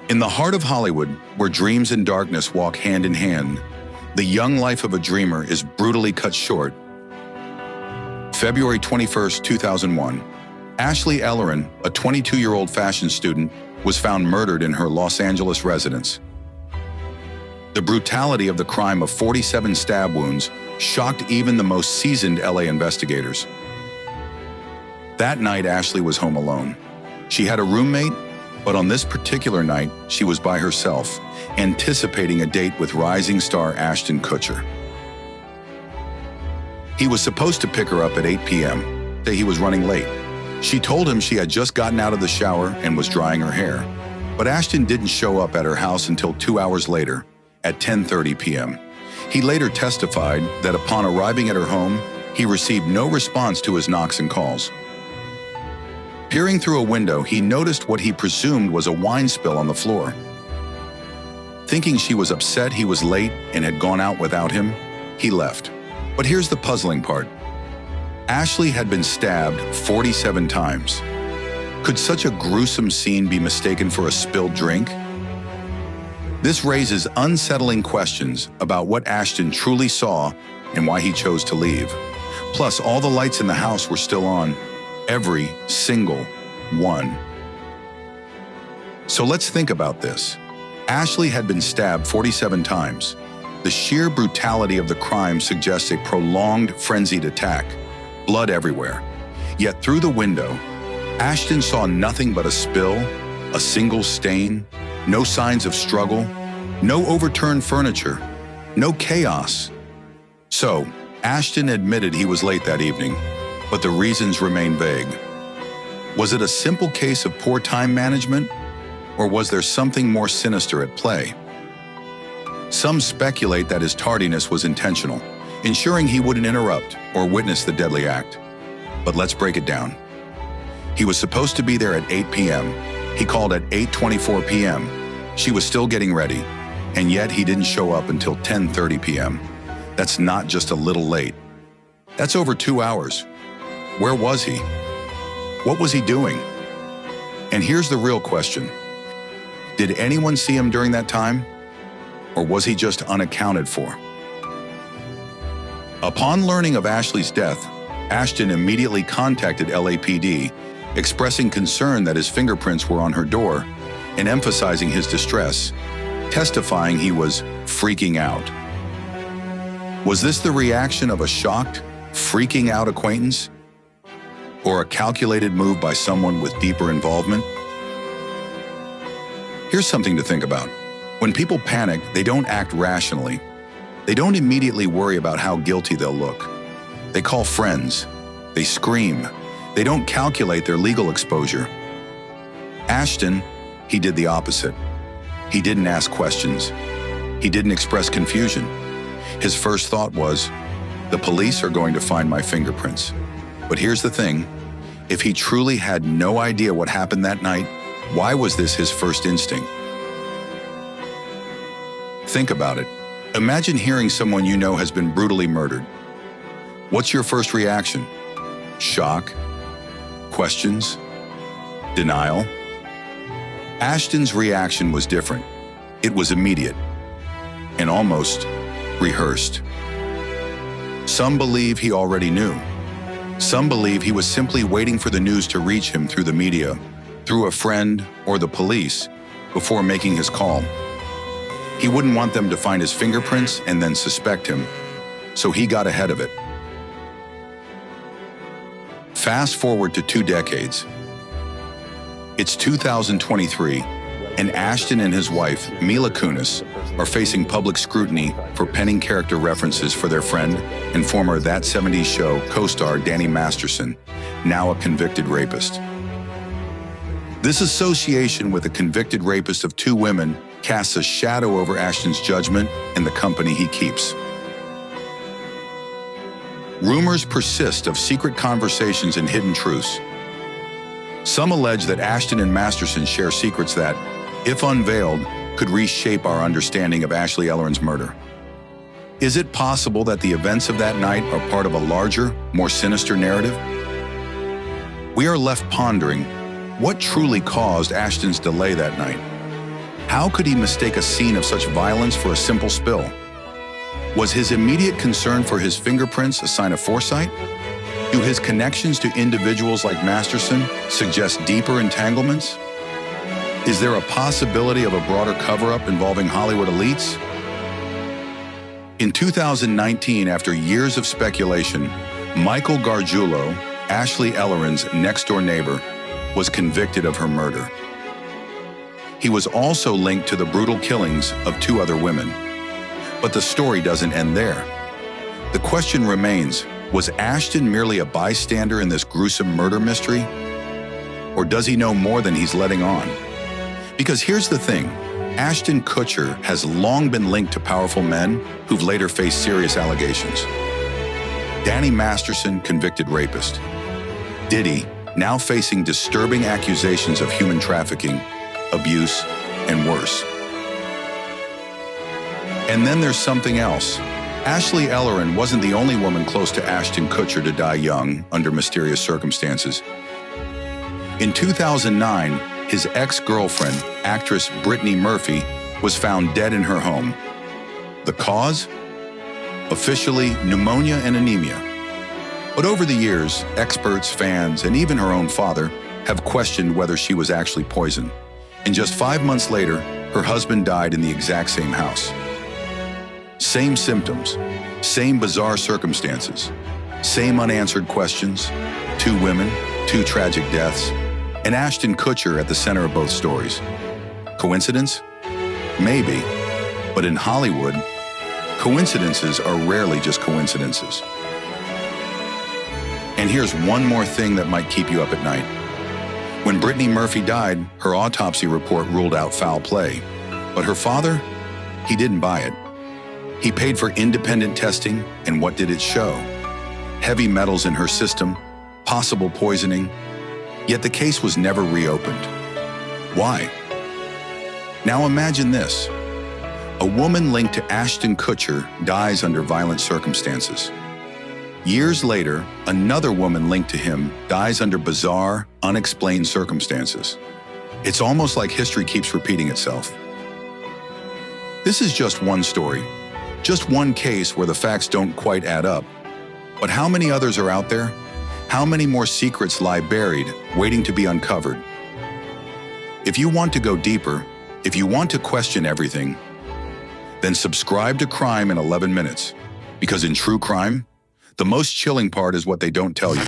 In the heart of Hollywood, where dreams and darkness walk hand in hand, the young life of a dreamer is brutally cut short. February 21st, 2001, Ashley Ellerin, a 22-year-old fashion student, was found murdered in her Los Angeles residence. The brutality of the crime of 47 stab wounds shocked even the most seasoned LA investigators. That night, Ashley was home alone. She had a roommate, but on this particular night, she was by herself, anticipating a date with rising star Ashton Kutcher. He was supposed to pick her up at 8 p.m., that he was running late. She told him she had just gotten out of the shower and was drying her hair. But Ashton didn't show up at her house until 2 hours later, at 10:30 p.m. He later testified that upon arriving at her home, he received no response to his knocks and calls. Peering through a window, he noticed what he presumed was a wine spill on the floor. Thinking she was upset he was late and had gone out without him, he left. But here's the puzzling part. Ashley had been stabbed 47 times. Could such a gruesome scene be mistaken for a spilled drink? This raises unsettling questions about what Ashton truly saw and why he chose to leave. Plus, all the lights in the house were still on, every single one. So let's think about this. Ashley had been stabbed 47 times. The sheer brutality of the crime suggests a prolonged, frenzied attack, blood everywhere. Yet through the window, Ashton saw nothing but a spill, a single stain, no signs of struggle, no overturned furniture, no chaos. So, Ashton admitted he was late that evening, but the reasons remain vague. Was it a simple case of poor time management, or was there something more sinister at play? Some speculate that his tardiness was intentional, ensuring he wouldn't interrupt or witness the deadly act. But let's break it down. He was supposed to be there at 8 p.m. He called at 8:24 p.m. She was still getting ready, and yet he didn't show up until 10:30 p.m. That's not just a little late. That's over 2 hours. Where was he? What was he doing? And here's the real question. Did anyone see him during that time? Or was he just unaccounted for? Upon learning of Ashley's death, Ashton immediately contacted LAPD, expressing concern that his fingerprints were on her door and emphasizing his distress, testifying he was freaking out. Was this the reaction of a shocked, freaking out acquaintance? Or a calculated move by someone with deeper involvement? Here's something to think about. When people panic, they don't act rationally. They don't immediately worry about how guilty they'll look. They call friends. They scream. They don't calculate their legal exposure. Ashton, he did the opposite. He didn't ask questions. He didn't express confusion. His first thought was, the police are going to find my fingerprints. But here's the thing. If he truly had no idea what happened that night, why was this his first instinct? Think about it. Imagine hearing someone you know has been brutally murdered. What's your first reaction? Shock? Questions? Denial? Ashton's reaction was different. It was immediate and almost rehearsed. Some believe he already knew. Some believe he was simply waiting for the news to reach him through the media, through a friend or the police, before making his call. He wouldn't want them to find his fingerprints and then suspect him, so he got ahead of it. Fast forward to 2 decades. It's 2023, and Ashton and his wife, Mila Kunis, are facing public scrutiny for penning character references for their friend and former That 70s Show co-star Danny Masterson, now a convicted rapist. This association with a convicted rapist of 2 women casts a shadow over Ashton's judgment and the company he keeps. Rumors persist of secret conversations and hidden truths. Some allege that Ashton and Masterson share secrets that, if unveiled, could reshape our understanding of Ashley Ellerin's murder. Is it possible that the events of that night are part of a larger, more sinister narrative? We are left pondering, what truly caused Ashton's delay that night? How could he mistake a scene of such violence for a simple spill? Was his immediate concern for his fingerprints a sign of foresight? Do his connections to individuals like Masterson suggest deeper entanglements? Is there a possibility of a broader cover-up involving Hollywood elites? In 2019, after years of speculation, Michael Gargiulo, Ashley Ellerin's next-door neighbor, was convicted of her murder. He was also linked to the brutal killings of 2 other women. But the story doesn't end there. The question remains, was Ashton merely a bystander in this gruesome murder mystery? Or does he know more than he's letting on? Because here's the thing, Ashton Kutcher has long been linked to powerful men who've later faced serious allegations. Danny Masterson, convicted rapist. Diddy, now facing disturbing accusations of human trafficking, abuse, and worse. And then there's something else. Ashley Ellerin wasn't the only woman close to Ashton Kutcher to die young under mysterious circumstances. In 2009, his ex-girlfriend, actress Brittany Murphy, was found dead in her home. The cause? Officially, pneumonia and anemia. But over the years, experts, fans, and even her own father have questioned whether she was actually poisoned. And just 5 months later, her husband died in the exact same house. Same symptoms, same bizarre circumstances, same unanswered questions, 2 women, 2 tragic deaths, and Ashton Kutcher at the center of both stories. Coincidence? Maybe, but in Hollywood, coincidences are rarely just coincidences. And here's one more thing that might keep you up at night. When Brittany Murphy died, her autopsy report ruled out foul play. But her father, he didn't buy it. He paid for independent testing, and what did it show? Heavy metals in her system, possible poisoning, yet the case was never reopened. Why? Now imagine this. A woman linked to Ashton Kutcher dies under violent circumstances. Years later, another woman linked to him dies under bizarre, unexplained circumstances. It's almost like history keeps repeating itself. This is just one story, just one case where the facts don't quite add up. But how many others are out there? How many more secrets lie buried, waiting to be uncovered? If you want to go deeper, if you want to question everything, then subscribe to Crime in 11 Minutes. Because in true crime, the most chilling part is what they don't tell you.